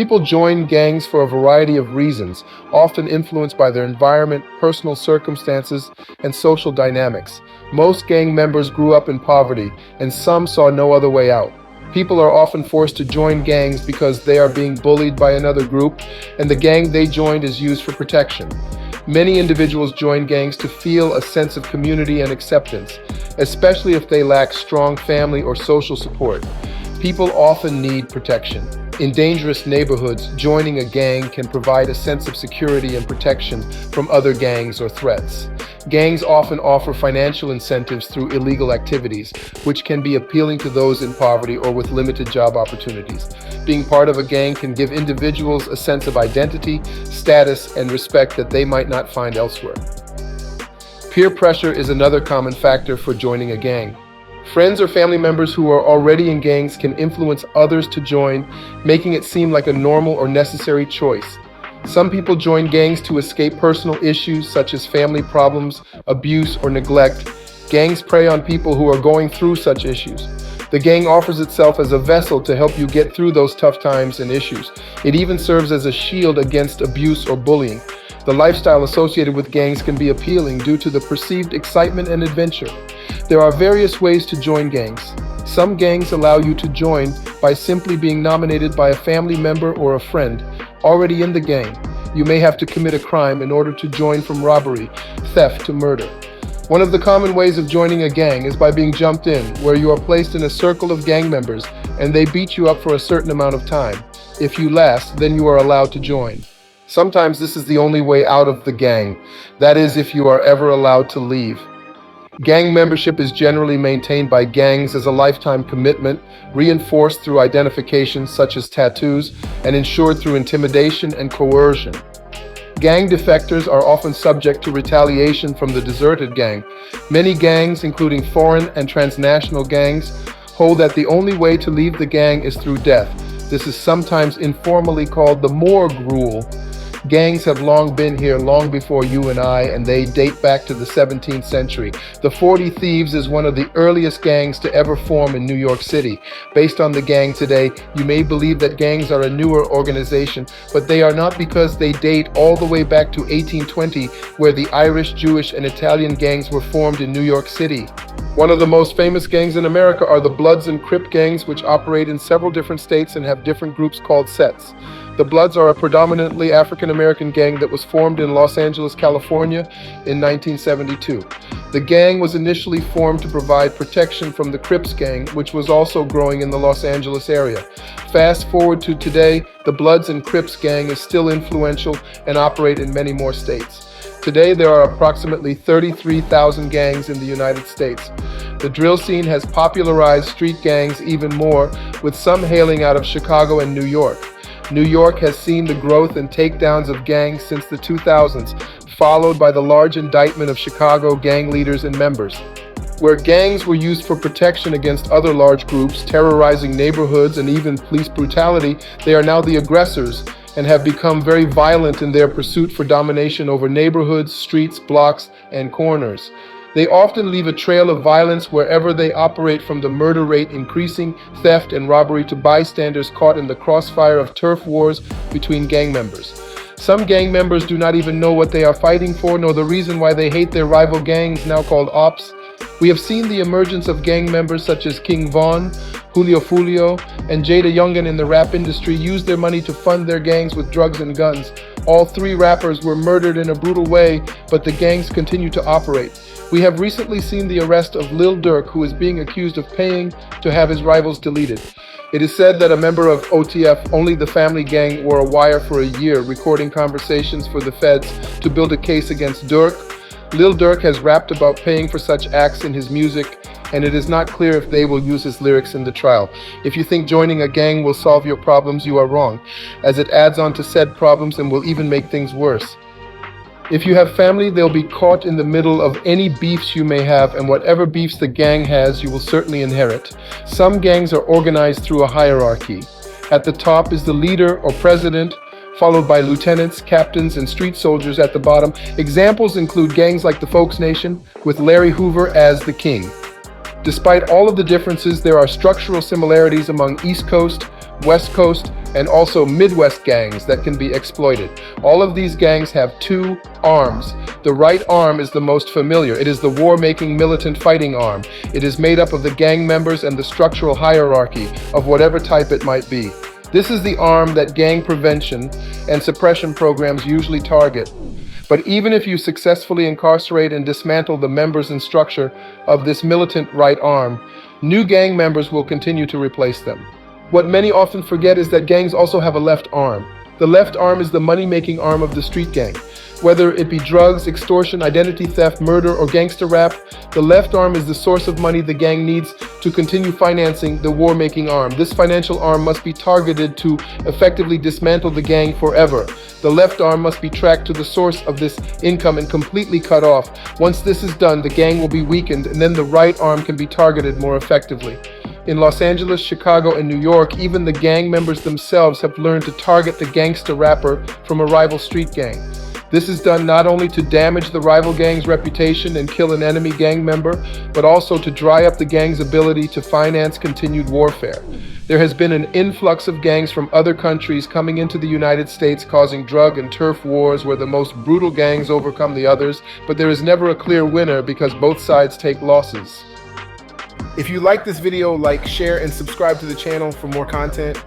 People join gangs for a variety of reasons, often influenced by their environment, personal circumstances, and social dynamics. Most gang members grew up in poverty, and some saw no other way out. People are often forced to join gangs because they are being bullied by another group, and the gang they joined is used for protection. Many individuals join gangs to feel a sense of community and acceptance, especially if they lack strong family or social support. People often need protection. In dangerous neighborhoods, joining a gang can provide a sense of security and protection from other gangs or threats. Gangs often offer financial incentives through illegal activities, which can be appealing to those in poverty or with limited job opportunities. Being part of a gang can give individuals a sense of identity, status, and respect that they might not find elsewhere. Peer pressure is another common factor for joining a gang. Friends or family members who are already in gangs can influence others to join, making it seem like a normal or necessary choice. Some people join gangs to escape personal issues such as family problems, abuse, or neglect. Gangs prey on people who are going through such issues. The gang offers itself as a vessel to help you get through those tough times and issues. It even serves as a shield against abuse or bullying. The lifestyle associated with gangs can be appealing due to the perceived excitement and adventure. There are various ways to join gangs. Some gangs allow you to join by simply being nominated by a family member or a friend already in the gang. You may have to commit a crime in order to join, from robbery, theft to murder. One of the common ways of joining a gang is by being jumped in, where you are placed in a circle of gang members and they beat you up for a certain amount of time. If you last, then you are allowed to join. Sometimes this is the only way out of the gang. That is, if you are ever allowed to leave. Gang membership is generally maintained by gangs as a lifetime commitment, reinforced through identification such as tattoos, and ensured through intimidation and coercion. Gang defectors are often subject to retaliation from the deserted gang. Many gangs, including foreign and transnational gangs, hold that the only way to leave the gang is through death. This is sometimes informally called the morgue rule. Gangs have long been here, long before you and I, and they date back to the 17th century. The 40 Thieves is one of the earliest gangs to ever form in New York City. Based on the gang today, you may believe that gangs are a newer organization, but they are not, because they date all the way back to 1820, where the Irish, Jewish, and Italian gangs were formed in New York City. One of the most famous gangs in America are the Bloods and Crip gangs, which operate in several different states and have different groups called sets. The Bloods are a predominantly African-American gang that was formed in Los Angeles, California in 1972. The gang was initially formed to provide protection from the Crips gang, which was also growing in the Los Angeles area. Fast forward to today, the Bloods and Crips gang is still influential and operate in many more states. Today, there are approximately 33,000 gangs in the United States. The drill scene has popularized street gangs even more, with some hailing out of Chicago and New York. New York has seen the growth and takedowns of gangs since the 2000s, followed by the large indictment of Chicago gang leaders and members. Where gangs were used for protection against other large groups, terrorizing neighborhoods, and even police brutality, they are now the aggressors and have become very violent in their pursuit for domination over neighborhoods, streets, blocks, and corners. They often leave a trail of violence wherever they operate, from the murder rate increasing, theft and robbery, to bystanders caught in the crossfire of turf wars between gang members. Some gang members do not even know what they are fighting for, nor the reason why they hate their rival gangs, now called ops. We have seen the emergence of gang members such as King Von, Julio Fulio, and Jada Youngin in the rap industry use their money to fund their gangs with drugs and guns. All three rappers were murdered in a brutal way, but the gangs continue to operate. We have recently seen the arrest of Lil Durk, who is being accused of paying to have his rivals deleted. It is said that a member of OTF, Only the Family Gang, wore a wire for a year, recording conversations for the feds to build a case against Durk. Lil Durk has rapped about paying for such acts in his music, and it is not clear if they will use his lyrics in the trial. If you think joining a gang will solve your problems, you are wrong, as it adds on to said problems and will even make things worse. If you have family, they'll be caught in the middle of any beefs you may have, and whatever beefs the gang has, you will certainly inherit. Some gangs are organized through a hierarchy. At the top is the leader or president, followed by lieutenants, captains, and street soldiers at the bottom. Examples include gangs like the Folks Nation, with Larry Hoover as the king. Despite all of the differences, there are structural similarities among East Coast, West Coast, and also Midwest gangs that can be exploited. All of these gangs have two arms. The right arm is the most familiar. It is the war-making militant fighting arm. It is made up of the gang members and the structural hierarchy of whatever type it might be. This is the arm that gang prevention and suppression programs usually target. But even if you successfully incarcerate and dismantle the members and structure of this militant right arm, new gang members will continue to replace them. What many often forget is that gangs also have a left arm. The left arm is the money-making arm of the street gang. Whether it be drugs, extortion, identity theft, murder, or gangster rap, the left arm is the source of money the gang needs to continue financing the war-making arm. This financial arm must be targeted to effectively dismantle the gang forever. The left arm must be tracked to the source of this income and completely cut off. Once this is done, the gang will be weakened, and then the right arm can be targeted more effectively. In Los Angeles, Chicago, and New York, even the gang members themselves have learned to target the gangster rapper from a rival street gang. This is done not only to damage the rival gang's reputation and kill an enemy gang member, but also to dry up the gang's ability to finance continued warfare. There has been an influx of gangs from other countries coming into the United States, causing drug and turf wars where the most brutal gangs overcome the others, but there is never a clear winner because both sides take losses. If you like this video, like, share, and subscribe to the channel for more content.